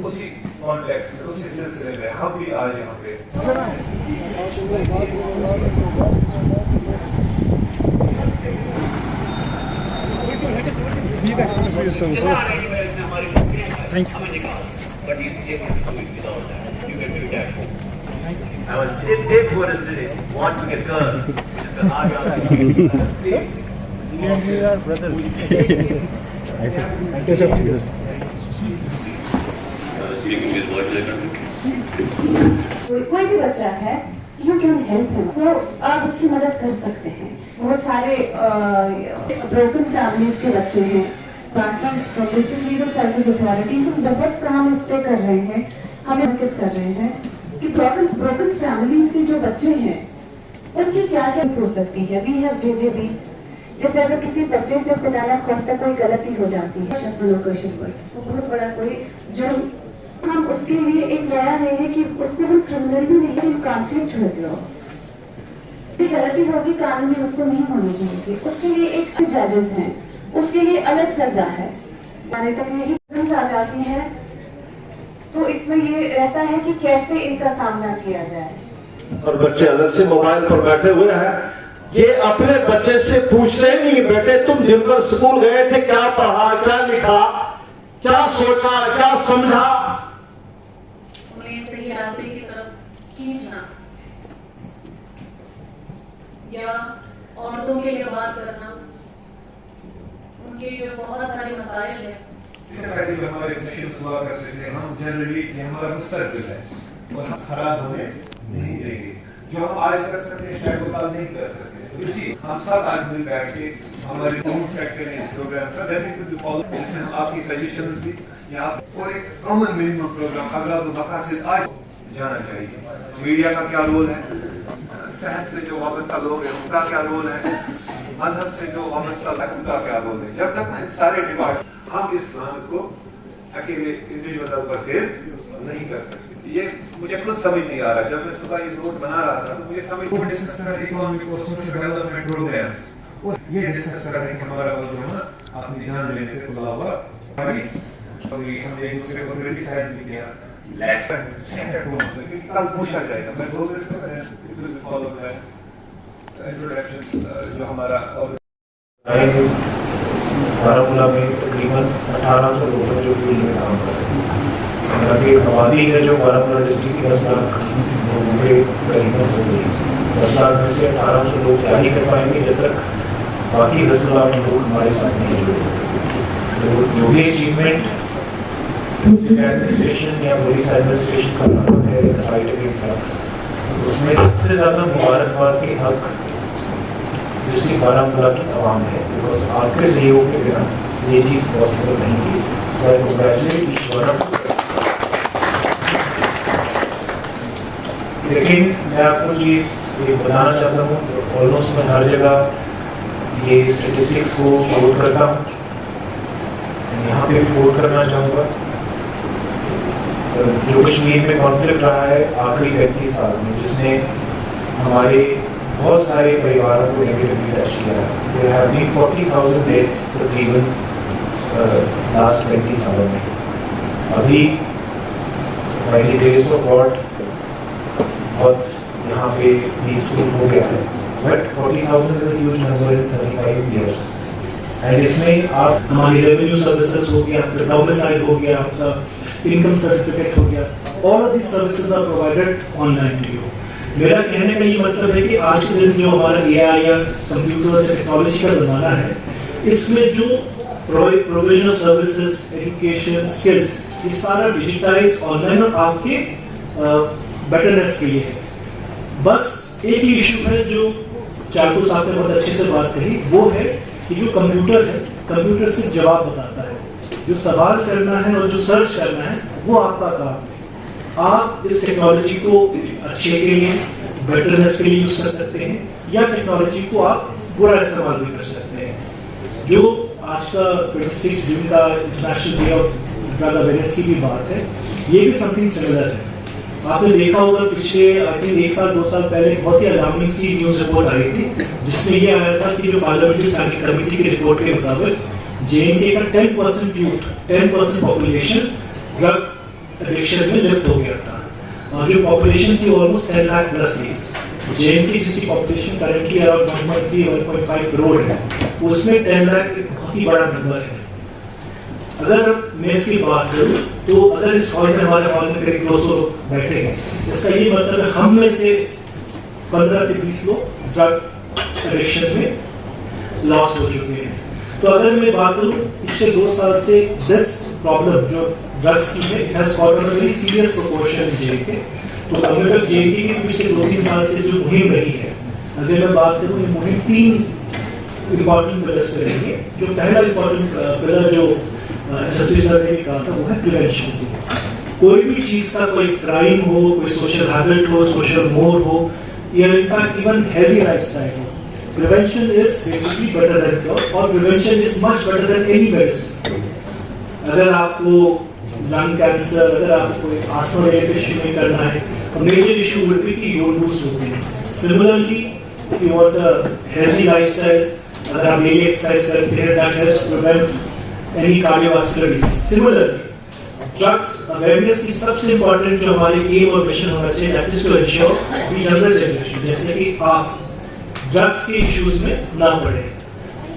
उसी कॉन्टेक्स्ट में, उसी सिलसिले में हम भी आज यहाँ पे take what is the watching a girl, just an eye on We are brothers. कोई भी बच्चा है, you can help him, तो आप उसकी मदद कर सकते हैं। बहुत सारे broken families के बच्चे हैं, डिस्ट्रिक्ट लीगल सर्विस अथॉरिटी हम बहुत काम इस पे कर रहे हैं, हम मदद कर रहे हैं कि broken families के जो बच्चे हैं उनकी क्या क्या हो सकती है। We have JJB, जैसे अगर किसी बच्चे से खुदा न खास्ता कोई गलती हो जाती है वो बहुत बड़ा कोई जो हम उसके लिए एक नया नहीं है कि उसको हम क्रिमिनल भी नहीं है, कॉन्फ्लिक्ट होती हो, गलती होगी कानून में उसको नहीं होनी चाहिए, उसके लिए एक जजेस हैं, उसके लिए अलग सजा है। हमारे तक यही आ जाती है तो इसमें ये रहता है कि कैसे इनका सामना किया जाए। और बच्चे अलग से मोबाइल पर बैठे हुए हैं, ये अपने बच्चे से पूछते नहीं बेटे तुम दिन भर स्कूल गए थे, क्या पढ़ा, क्या लिखा, क्या सोचा, क्या समझा। उन्हें सही रास्ते की तरफ खींचना या औरतों के लिए बात करना, उनके जो बहुत सारे मसाइल हैं। इससे पहले जो हमारे सेशंस हुआ करते थे, हम जनरली हमारा मुस्तकबिल है और हम खराब होने नहीं देंगे। जो हम आज कर सकते हैं शायद वो कल नहीं कर सकते। इसी हम सब आज मिल बैठ के हमारे होम सेक्टर ने इस प्रोग्राम का डेफिनेटली फॉलो, इसमें हम आपकी सजेशंस भी यहाँ और एक कॉमन मिनिमम प्रोग्राम अगला तो मकासद आज जाना चाहिए। मीडिया का क्या रोल है, सेहत से जो वाबस्ता लोग हैं उनका क्या रोल है, मजहब से जो वाबस्ता है उनका क्या रोल है। जब तक इन सारे डिवाइड हम इस लानत को अकेले इंडिविजुअल लेवल पर फेस नहीं कर सकते। ये मुझे खुद समझ नहीं आ रहा, जब मैं सुबह ये नोट बना रहा था तो मुझे समझ को डिस्कस कर इकोनॉमिक और सोशल डेवलपमेंट प्रोग्राम्स और ये डिस्कस कर रहे हैं कि हमारा जो है ना अपनी जान लेने पे खुला हुआ भाई और ये हम एक दूसरे को क्रिटिसाइज भी किया लेट्स सेंटर टू क्योंकि कल पूछा जाएगा। मैं 2 मिनट में फॉलो करें इंट्रोडक्शन जो हमारा और बारामूला में तकरीबन 1800 लोग हैं जो फील्ड में काम कर रहे हैं। हालांकि आबादी है जो बारामूला डिस्ट्रिक्ट की 10 लाख लोगों के करीबन हो गई। 10 लाख में से 1800 लोग क्या ही कर पाएंगे जब तक बाकी 10 लाख लोग हमारे साथ नहीं जुड़े। तो जो भी अचीवमेंट एडमिनिस्ट्रेशन या पुलिस एडमिनिस्ट्रेशन का नाम है फाइट अगेंस्ट ड्रग्स, उसमें सबसे ज़्यादा मुबारकबाद के हक डिस्ट्रिक्ट बारामूला की आवाम है, बिकॉज आपके सहयोग के बिना ये चीज़ पॉसिबल नहीं थी। So I congratulate each one of. Second, मैं आपको चीज़ ये बताना चाहता हूँ, ऑलमोस्ट मैं हर जगह ये स्टेटिस्टिक्स को कोट करता हूँ, यहाँ पे भी कोट करना चाहूँगा। जो कश्मीर में कॉन्फ्लिक्ट रहा है आखिरी 35 साल में, जिसने हमारे बहुत सारे परिवारों को नेगेटिवली टच किया है। देयर हैव बीन 40,000 डेथ्स तकरीबन लास्ट 35 सालों में। अभी by the grace of God बहुत यहाँ पे पीसफुल हो गया है, but 40,000 is a huge number in 35 years. And इसमें आप हमारी रेवेन्यू सर्विसेज हो गया, डोमिसाइल हो गया, आपका इनकम सर्टिफिकेट हो गया, all of these services are provided online to you. मेरा कहने का ये मतलब है कि आज के दिन जो हमारा AI या कंप्यूटर से टेक्नोलॉजी का ज़माना है, इसमें जो provision of services, education, skills, ये सारा डिजिटाइज ऑनलाइन और आपके बेटरनेस के लिए है। बस एक ही इशू है जो चाकू साहब ने बहुत अच्छे से बात कही, वो है कि जो कंप्यूटर है, कंप्यूटर सिर्फ जवाब बताता है, जो सवाल करना है और जो सर्च करना है वो आपका काम है। आप इस टेक्नोलॉजी को अच्छे के लिए, बेटरनेस के लिए यूज कर सकते हैं, या टेक्नोलॉजी को आप बुरा इस्तेमाल भी कर सकते हैं। जो आज का 26 जून का international day of drug awareness की भी बात है, ये भी समथिंग सिमिलर है। आपने देखा होगा पिछले आई थिंक 1 साल 2 साल पहले बहुत ही अलार्मिंग सी न्यूज रिपोर्ट आई थी, जिसमें ये आया था कि जो पार्लियामेंट्री स्टैंडिंग कमेटी की रिपोर्ट के मुताबिक JNK का 10% यूथ, 10% पॉपुलेशन ड्रग एडिक्शन में लिप्त हो गया था। और जो पॉपुलेशन थी ऑलमोस्ट 10 लाख प्लस थी। जेएनके जिसकी पॉपुलेशन करेंटली अराउंड 1.3-1.5 करोड़ है, उसमें 10 लाख एक बहुत ही बड़ा नंबर है। अगर मैं इसकी बात करूं तो अगर इस हॉल में, हमारे हॉल में करीब 200 लोग बैठे हैं, इसका ये मतलब है हम में से 15 से 20 लोग ड्रग एडिक्शन में लॉस हो चुके हैं। तो अगर मैं बात करूं पिछले 2 साल से 10 प्रॉब्लम जो ड्रग्स की है has got a very serious proportion JK. तो अगर जेके की पिछले 2-3 साल से जो मुहिम रही है, अगर मैं बात करूं ये मुहिम 3 इम्पॉर्टेंट पिलर्स पे रही है। जो पहला इम्पॉर्टेंट पिलर जो एसएसपी सर ने कहा था वो है प्रिवेंशन। कोई भी चीज का, कोई क्राइम हो, कोई सोशल हैबिट हो, सोशल मोड हो, या इनफैक्ट इवन हेल्दी लाइफस्टाइल हो, prevention is basically better than cure, और prevention is much better than any medicine। अगर आपको लंग कैंसर, अगर आपको कोई आस्थमा रिलेटेड इशू नहीं करना है, तो मेजर इशू विल बी कि don't do smoking. Similarly if you want a healthy lifestyle, अगर आप डेली एक्सरसाइज करते हैं, that helps prevent any cardiovascular disease. Similarly drugs awareness की सबसे इंपॉर्टेंट जो हमारे एम और मिशन होना चाहिए, that is to ensure the younger generation, जैसे कि आप ड्रग्स के इश्यूज में ना पड़े।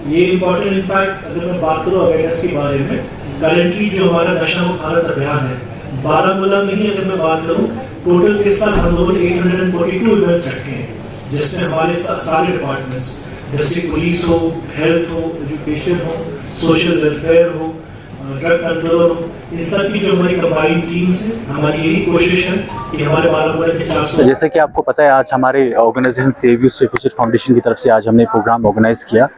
ये इम्पोर्टेंट, इनफैक्ट अगर मैं बात करूँ अवेयरनेस के बारे में, करेंटली जो हमारा नशा मुक्त भारत अभियान है, बारामूला में ही अगर मैं बात करूँ, टोटल इस साल हम लोगों ने 842 इवेंट्स रखे हैं, जिसमें हमारे सारे डिपार्टमेंट्स, डिस्ट्रिक्ट पुलिस हो, हेल्थ हो, एजुकेशन हो, सोशल वेलफेयर हो, ड्रग कंट्रोल हो, इन सब की जो हमारी कंबाइंड टीम्स है, हमारी यही कोशिश है कि हमारे बारामूला के 400। जैसे कि आपको पता है, आज हमारे organisation save youth save future foundation की तरफ से आज हमने प्रोग्राम ऑर्गेनाइज किया,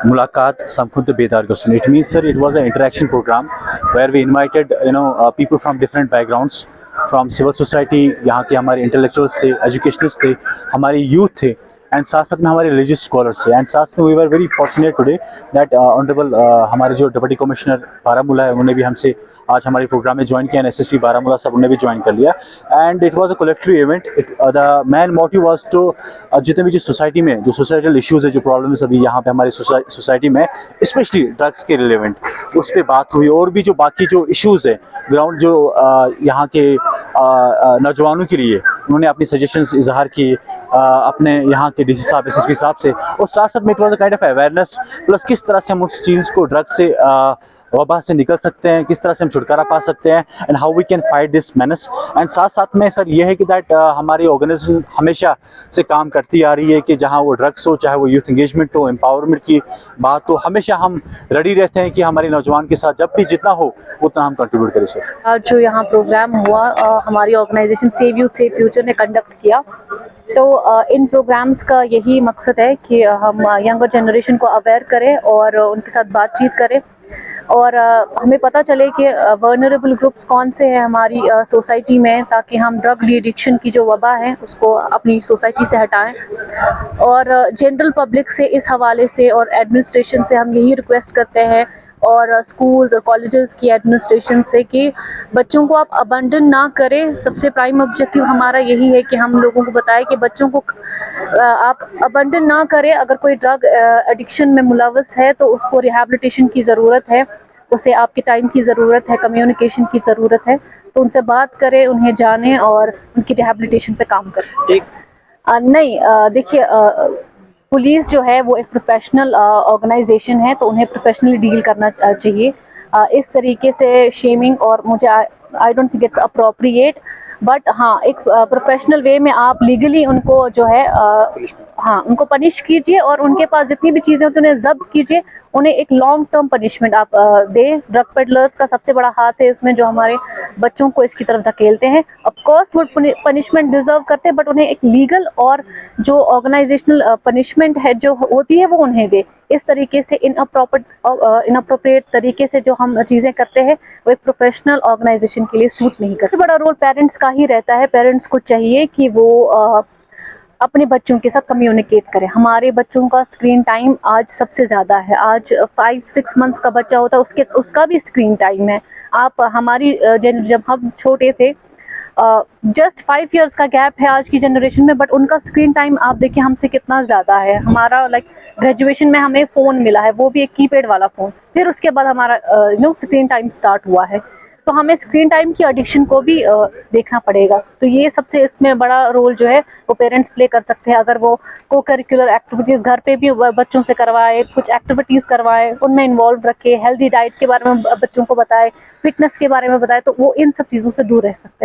मुलाकात समखुद बेदार question. It means sir, it was an interaction programme where we invited people from different backgrounds, from civil society, यहाँ के हमारे इंटेलेक्चुअल्स थे, एजुकेशनिस्ट थे, हमारे यूथ थे, एंड साथ साथ में हमारे रिलीजियस स्कॉलर्स थे। एंड साथ में we were very fortunate today that honourable हमारे जो डिप्टी कमिश्नर बारामूला है, उन्होंने भी हमसे आज हमारे प्रोग्राम में ज्वाइन किया, एंड एसएसपी बारामूला साहब उन्होंने भी ज्वाइन कर लिया। And it was a collective event. The main motive was to जितने भी जो सोसाइटी में जो सोसाइटल इश्यूज़ है, जो प्रॉब्लम्स अभी यहाँ पे हमारी सोसाइटी में, स्पेशली ड्रग्स के रिलेवेंट, उस पर बात हुई। और भी जो बाकी जो इश्यूज़ है ग्राउंड, जो यहाँ के नौजवानों के लिए उन्होंने अपनी सजेशंस इजहार किए अपने यहाँ के डीसी साहब, एसएसपी साहब से। और साथ साथ में it was a kind of awareness, plus किस तरह से हम उस चीज़ को, ड्रग से वबा से निकल सकते हैं, किस तरह से हम छुटकारा पा सकते हैं, and how we can fight this menace. And साथ साथ में सर ये है कि दैट हमारी ऑर्गेनाइजेशन हमेशा से काम करती आ रही है कि जहाँ वो ड्रग्स हो, चाहे वो यूथ इंगेजमेंट हो, एम्पावरमेंट की बात हो, हमेशा हम रेडी रहते हैं कि हमारे नौजवान के साथ जब भी जितना हो उतना हम कंट्रीब्यूट करें सर। आज जो यहाँ प्रोग्राम हुआ, हमारी organisation save youth save future ने कंडक्ट किया। तो इन प्रोग्राम्स का यही मकसद है कि हम यंगर जनरेशन को अवेयर करें और उनके साथ बातचीत करें, और हमें पता चले कि वर्नरेबल ग्रुप्स कौन से हैं हमारी सोसाइटी में, ताकि हम ड्रग एडिक्शन की जो वबा है उसको अपनी सोसाइटी से हटाएं। और जनरल पब्लिक से इस हवाले से और एडमिनिस्ट्रेशन से हम यही रिक्वेस्ट करते हैं, और स्कूल्स और कॉलेजेस की एडमिनिस्ट्रेशन से, कि बच्चों को आप अबंडन ना करें। सबसे प्राइम ऑब्जेक्टिव हमारा यही है कि हम लोगों को बताएं कि बच्चों को आप अबंडन ना करें। अगर कोई ड्रग एडिक्शन में मुलव्वस है तो उसको रिहैबिलिटेशन की ज़रूरत है, उसे आपके टाइम की ज़रूरत है, कम्युनिकेशन की ज़रूरत है। तो उनसे बात करें, उन्हें जानें और उनकी रिहैबिलिटेशन पे काम करें। नहीं, देखिए, पुलिस जो है वो एक प्रोफेशनल ऑर्गेनाइजेशन है, तो उन्हें प्रोफेशनली डील करना चाहिए। इस तरीके से शेमिंग, और मुझे I don't think it's appropriate, but हाँ, एक प्रोफेशनल वे में आप लीगली उनको जो है हाँ, उनको पनिश कीजिए, और उनके पास जितनी भी चीज़ें होती हैं उन्हें जब्त कीजिए, उन्हें एक लॉन्ग टर्म पनिशमेंट आप दें। ड्रग पेडलर्स का सबसे बड़ा हाथ है इसमें, जो हमारे बच्चों को इसकी तरफ धकेलते हैं। ऑफ कोर्स वो पनिशमेंट डिजर्व करते हैं, बट उन्हें एक लीगल और जो ऑर्गेनाइजेशनल पनिशमेंट है जो होती है वो उन्हें दे। इस तरीके से इनअप्रोप्रिएट तरीके से जो हम चीज़ें करते हैं वो एक प्रोफेशनल ऑर्गेनाइजेशन के लिए सूट नहीं करते। बड़ा रोल पेरेंट्स का ही रहता है। पेरेंट्स को चाहिए कि वो अपने बच्चों के साथ कम्युनिकेट करें। हमारे बच्चों का स्क्रीन टाइम आज सबसे ज़्यादा है। आज 5-6 मंथ्स का बच्चा होता है, उसका भी स्क्रीन टाइम है। आप हमारी जब हम छोटे थे, जस्ट 5 इयर्स का गैप है आज की जनरेशन में, बट उनका स्क्रीन टाइम आप देखिए हमसे कितना ज़्यादा है। हमारा ग्रेजुएशन में हमें फ़ोन मिला है, वो भी एक कीपैड वाला फ़ोन, फिर उसके बाद हमारा स्क्रीन टाइम स्टार्ट हुआ है। तो हमें स्क्रीन टाइम की एडिक्शन को भी देखना पड़ेगा। तो ये सबसे इसमें बड़ा रोल जो है वो पेरेंट्स प्ले कर सकते हैं। अगर वो को करिकुलर एक्टिविटीज़ घर पे भी बच्चों से करवाए, कुछ एक्टिविटीज़ करवाए, उनमें इन्वॉल्व रखे, हेल्दी डाइट के बारे में बच्चों को बताए, फिटनेस के बारे में बताए, तो वो इन सब चीज़ों से दूर रह सकते हैं।